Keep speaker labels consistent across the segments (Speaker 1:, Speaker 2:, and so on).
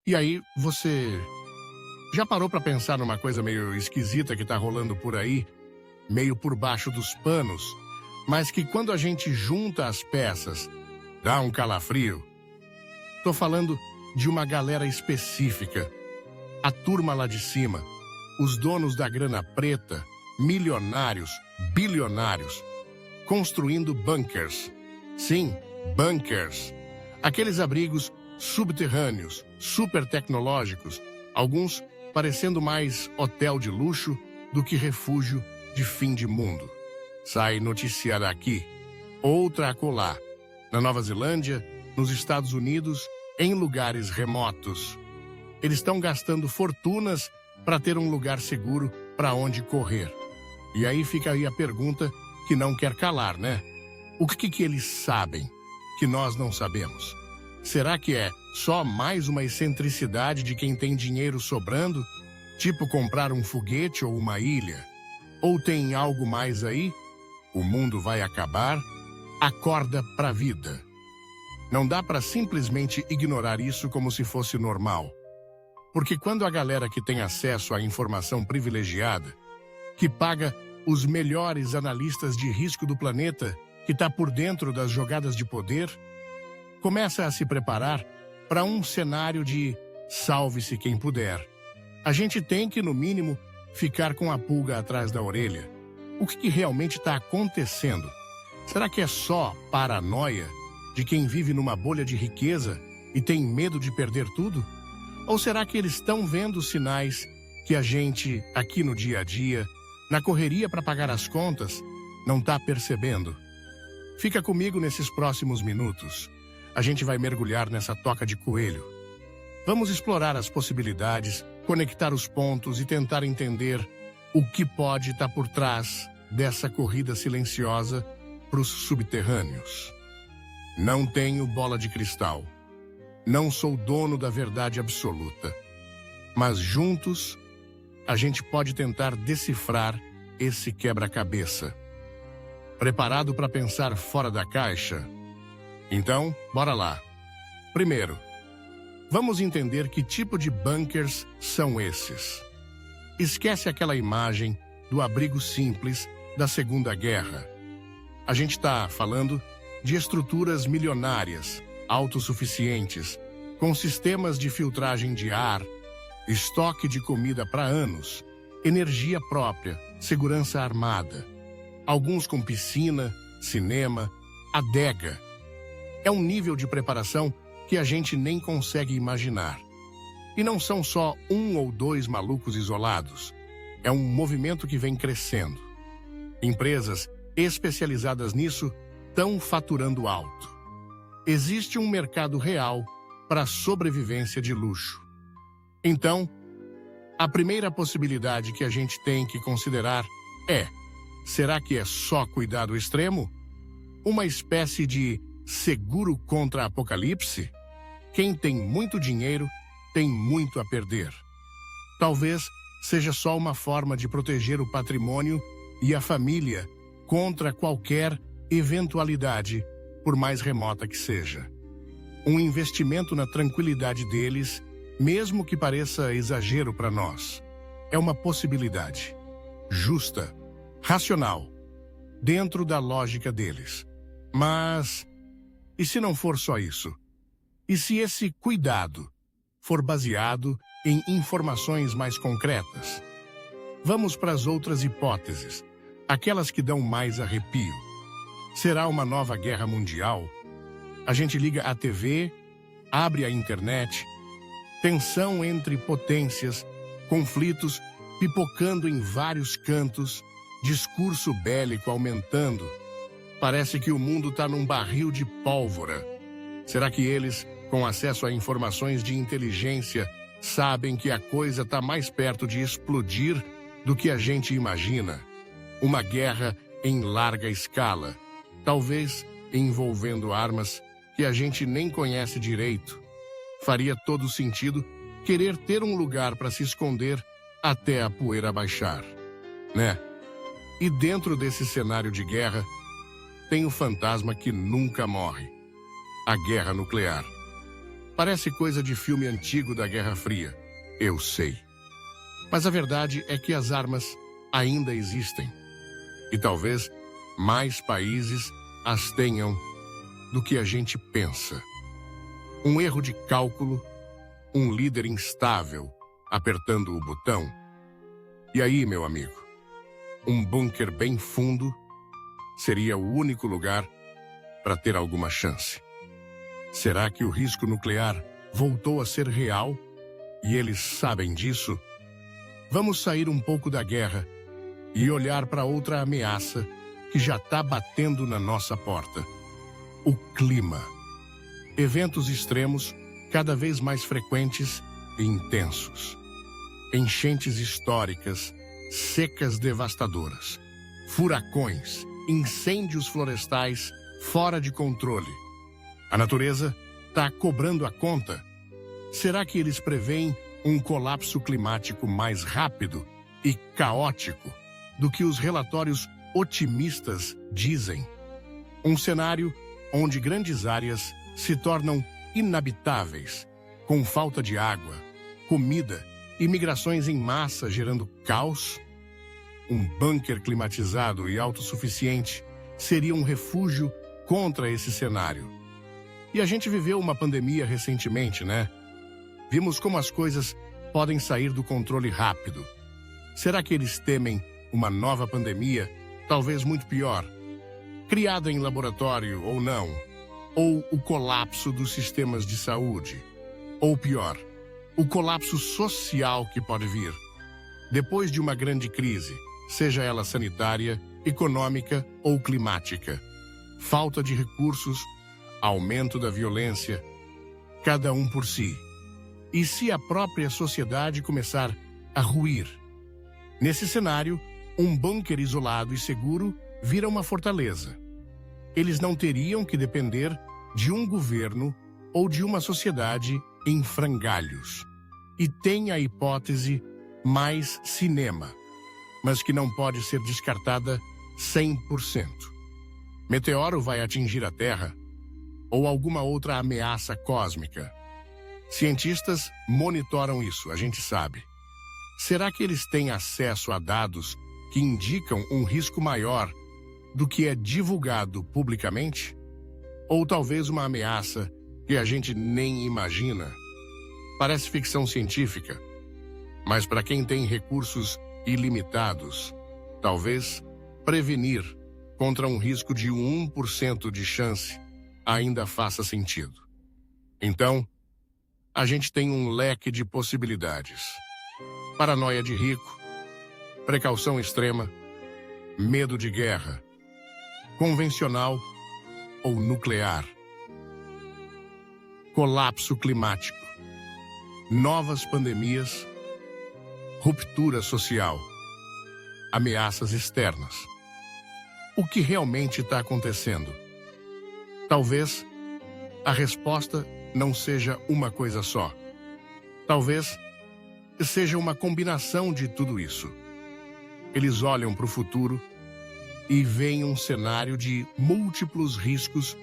Speaker 1: E aí, você já parou pra pensar numa coisa meio esquisita que tá rolando por aí, meio por baixo dos panos, mas que quando a gente junta as peças, dá um calafrio? Tô falando de uma galera específica, a turma lá de cima, os donos da grana preta, milionários, bilionários, construindo bunkers. Sim, bunkers. Aqueles abrigos subterrâneos, super tecnológicos, alguns parecendo mais hotel de luxo do que refúgio de fim de mundo. Sai notícia daqui, outra acolá, na Nova Zelândia, nos Estados Unidos, em lugares remotos. Eles estão gastando fortunas para ter um lugar seguro para onde correr. E aí fica aí a pergunta que não quer calar, né? O que eles sabem que nós não sabemos? Será que é só mais uma excentricidade de quem tem dinheiro sobrando? Tipo comprar um foguete ou uma ilha? Ou tem algo mais aí? O mundo vai acabar? Acorda pra vida. Não dá para simplesmente ignorar isso como se fosse normal. Porque quando a galera que tem acesso à informação privilegiada, que paga os melhores analistas de risco do planeta, que está por dentro das jogadas de poder, começa a se preparar para um cenário de salve-se quem puder. A gente tem que, no mínimo, ficar com a pulga atrás da orelha. O que realmente está acontecendo? Será que é só paranoia de quem vive numa bolha de riqueza e tem medo de perder tudo? Ou será que eles estão vendo sinais que a gente, aqui no dia a dia, na correria para pagar as contas, não está percebendo? Fica comigo nesses próximos minutos. A gente vai mergulhar nessa toca de coelho. Vamos explorar as possibilidades, conectar os pontos e tentar entender o que pode estar por trás dessa corrida silenciosa para os subterrâneos. Não tenho bola de cristal. Não sou dono da verdade absoluta. Mas juntos, a gente pode tentar decifrar esse quebra-cabeça. Preparado para pensar fora da caixa? Então, bora lá. Primeiro, vamos entender que tipo de bunkers são esses. Esquece aquela imagem do abrigo simples da Segunda Guerra. A gente está falando de estruturas milionárias, autossuficientes, com sistemas de filtragem de ar, estoque de comida para anos, energia própria, segurança armada. Alguns com piscina, cinema, adega. É um nível de preparação que a gente nem consegue imaginar. E não são só um ou dois malucos isolados. É um movimento que vem crescendo. Empresas especializadas nisso estão faturando alto. Existe um mercado real para a sobrevivência de luxo. Então, a primeira possibilidade que a gente tem que considerar é: será que é só cuidado extremo? Uma espécie de seguro contra apocalipse? Quem tem muito dinheiro tem muito a perder. Talvez seja só uma forma de proteger o patrimônio e a família contra qualquer eventualidade, por mais remota que seja. Um investimento na tranquilidade deles, mesmo que pareça exagero para nós. É uma possibilidade. Justa, racional, dentro da lógica deles. Mas, e se não for só isso? E se esse cuidado for baseado em informações mais concretas? Vamos para as outras hipóteses, aquelas que dão mais arrepio. Será uma nova guerra mundial? A gente liga a TV, abre a internet, tensão entre potências, conflitos pipocando em vários cantos, discurso bélico aumentando. Parece que o mundo está num barril de pólvora. Será que eles, com acesso a informações de inteligência, sabem que a coisa está mais perto de explodir do que a gente imagina? Uma guerra em larga escala, talvez envolvendo armas que a gente nem conhece direito. Faria todo sentido querer ter um lugar para se esconder até a poeira baixar, né? E dentro desse cenário de guerra, tem o fantasma que nunca morre: a guerra nuclear. Parece coisa de filme antigo da Guerra Fria, eu sei. Mas a verdade é que as armas ainda existem. E talvez mais países as tenham do que a gente pensa. Um erro de cálculo, um líder instável apertando o botão. E aí, meu amigo, um bunker bem fundo seria o único lugar para ter alguma chance. Será que o risco nuclear voltou a ser real e eles sabem disso? Vamos sair um pouco da guerra e olhar para outra ameaça que já está batendo na nossa porta. O clima. Eventos extremos cada vez mais frequentes e intensos. Enchentes históricas, secas devastadoras, furacões, incêndios florestais fora de controle. A natureza está cobrando a conta. Será que eles preveem um colapso climático mais rápido e caótico do que os relatórios otimistas dizem? Um cenário onde grandes áreas se tornam inabitáveis, com falta de água, comida e migrações em massa gerando caos? Um bunker climatizado e autossuficiente seria um refúgio contra esse cenário. E a gente viveu uma pandemia recentemente, né? Vimos como as coisas podem sair do controle rápido. Será que eles temem uma nova pandemia, talvez muito pior, criada em laboratório ou não? Ou o colapso dos sistemas de saúde? Ou pior, o colapso social que pode vir depois de uma grande crise, seja ela sanitária, econômica ou climática? Falta de recursos, aumento da violência, cada um por si. E se a própria sociedade começar a ruir? Nesse cenário, um bunker isolado e seguro vira uma fortaleza. Eles não teriam que depender de um governo ou de uma sociedade em frangalhos. E tem a hipótese mais cinema, mas que não pode ser descartada 100%. Meteoro vai atingir a Terra ou alguma outra ameaça cósmica. Cientistas monitoram isso, a gente sabe. Será que eles têm acesso a dados que indicam um risco maior do que é divulgado publicamente? Ou talvez uma ameaça que a gente nem imagina? Parece ficção científica, mas para quem tem recursos ilimitados, talvez prevenir contra um risco de 1% de chance ainda faça sentido. Então, a gente tem um leque de possibilidades. Paranoia de rico, precaução extrema, medo de guerra, convencional ou nuclear, colapso climático, novas pandemias, ruptura social, ameaças externas. O que realmente está acontecendo? Talvez a resposta não seja uma coisa só. Talvez seja uma combinação de tudo isso. Eles olham para o futuro e veem um cenário de múltiplos riscos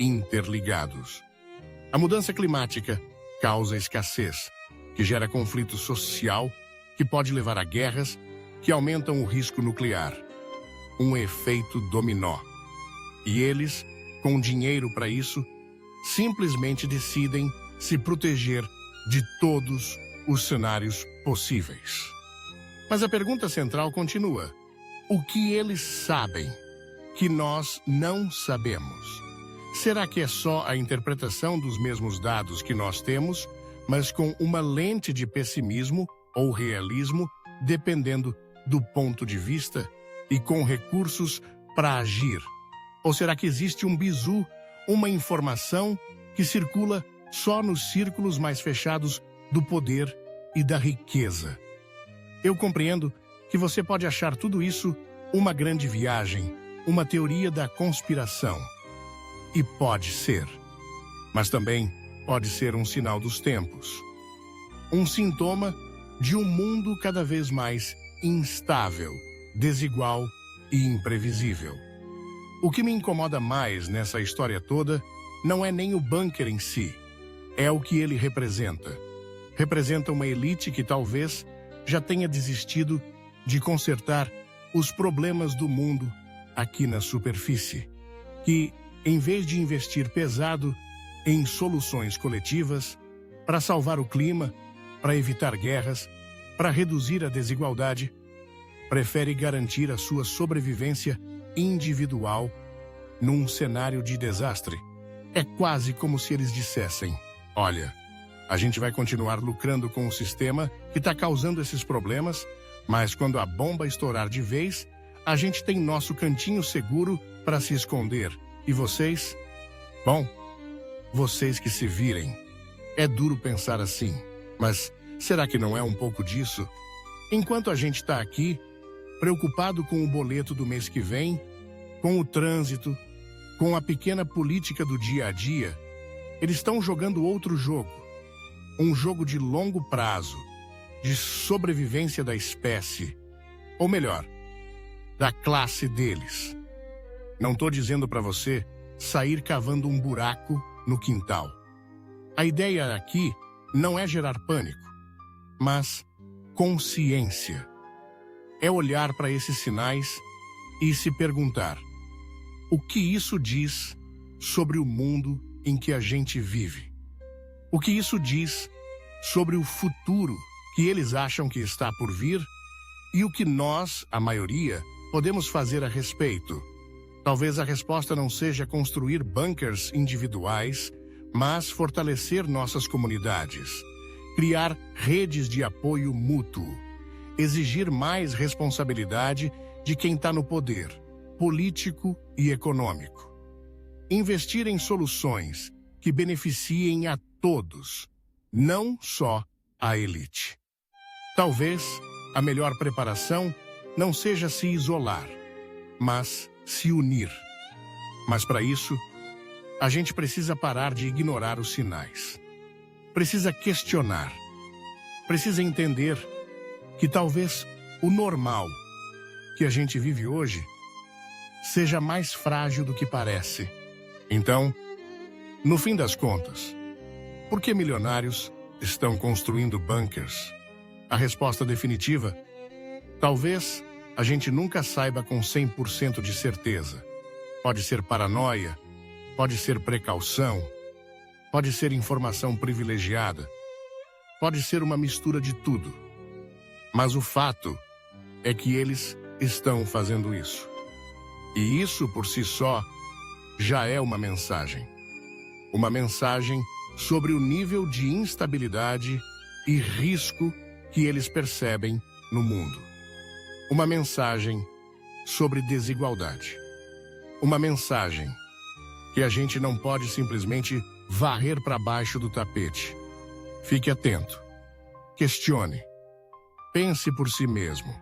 Speaker 1: interligados. A mudança climática causa escassez, que gera conflito social, que pode levar a guerras, que aumentam o risco nuclear. Um efeito dominó. E eles, com dinheiro para isso, simplesmente decidem se proteger de todos os cenários possíveis. Mas a pergunta central continua: o que eles sabem que nós não sabemos? Será que é só a interpretação dos mesmos dados que nós temos, mas com uma lente de pessimismo ou realismo, dependendo do ponto de vista e com recursos para agir? Ou será que existe um bizu, uma informação que circula só nos círculos mais fechados do poder e da riqueza? Eu compreendo que você pode achar tudo isso uma grande viagem, uma teoria da conspiração. E pode ser. Mas também pode ser um sinal dos tempos. Um sintoma de um mundo cada vez mais instável, desigual e imprevisível. O que me incomoda mais nessa história toda não é nem o bunker em si, é o que ele representa. Representa uma elite que talvez já tenha desistido de consertar os problemas do mundo aqui na superfície, que, em vez de investir pesado em soluções coletivas para salvar o clima, para evitar guerras, para reduzir a desigualdade, prefere garantir a sua sobrevivência individual num cenário de desastre. É quase como se eles dissessem: olha, a gente vai continuar lucrando com o sistema que está causando esses problemas, mas quando a bomba estourar de vez, a gente tem nosso cantinho seguro para se esconder. E vocês? Bom, vocês que se virem. É duro pensar assim, mas será que não é um pouco disso? Enquanto a gente está aqui, preocupado com o boleto do mês que vem, com o trânsito, com a pequena política do dia a dia, eles estão jogando outro jogo. Um jogo de longo prazo, de sobrevivência da espécie. Ou melhor, da classe deles. Não estou dizendo para você sair cavando um buraco no quintal. A ideia aqui não é gerar pânico, mas consciência. É olhar para esses sinais e se perguntar: o que isso diz sobre o mundo em que a gente vive? O que isso diz sobre o futuro que eles acham que está por vir e o que nós, a maioria, podemos fazer a respeito? Talvez a resposta não seja construir bunkers individuais, mas fortalecer nossas comunidades, criar redes de apoio mútuo, exigir mais responsabilidade de quem está no poder, político e econômico. Investir em soluções que beneficiem a todos, não só a elite. Talvez a melhor preparação não seja se isolar, mas se unir. Mas para isso, a gente precisa parar de ignorar os sinais. Precisa questionar. Precisa entender que talvez o normal que a gente vive hoje seja mais frágil do que parece. Então, no fim das contas, por que milionários estão construindo bunkers? A resposta definitiva: talvez a gente nunca saiba com 100% de certeza. Pode ser paranoia, pode ser precaução, pode ser informação privilegiada, pode ser uma mistura de tudo. Mas o fato é que eles estão fazendo isso. E isso por si só já é uma mensagem. Uma mensagem sobre o nível de instabilidade e risco que eles percebem no mundo. Uma mensagem sobre desigualdade. Uma mensagem que a gente não pode simplesmente varrer para baixo do tapete. Fique atento. Questione. Pense por si mesmo.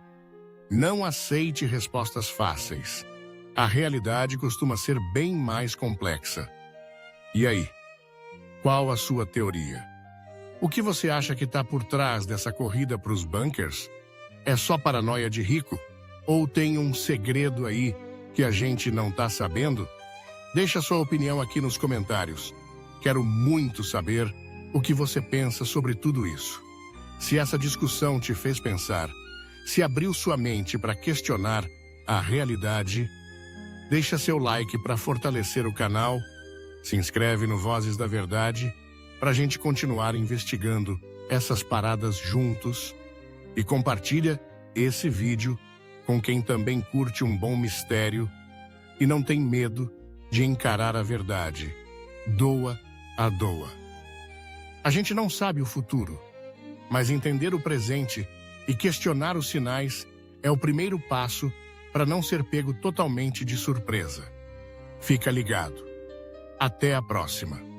Speaker 1: Não aceite respostas fáceis. A realidade costuma ser bem mais complexa. E aí? Qual a sua teoria? O que você acha que está por trás dessa corrida para os bunkers? É só paranoia de rico? Ou tem um segredo aí que a gente não está sabendo? Deixa sua opinião aqui nos comentários. Quero muito saber o que você pensa sobre tudo isso. Se essa discussão te fez pensar, se abriu sua mente para questionar a realidade, deixa seu like para fortalecer o canal, se inscreve no Vozes da Verdade para a gente continuar investigando essas paradas juntos e compartilha esse vídeo com quem também curte um bom mistério e não tem medo de encarar a verdade. Doa a doa. A gente não sabe o futuro, mas entender o presente e questionar os sinais é o primeiro passo para não ser pego totalmente de surpresa. Fica ligado. Até a próxima.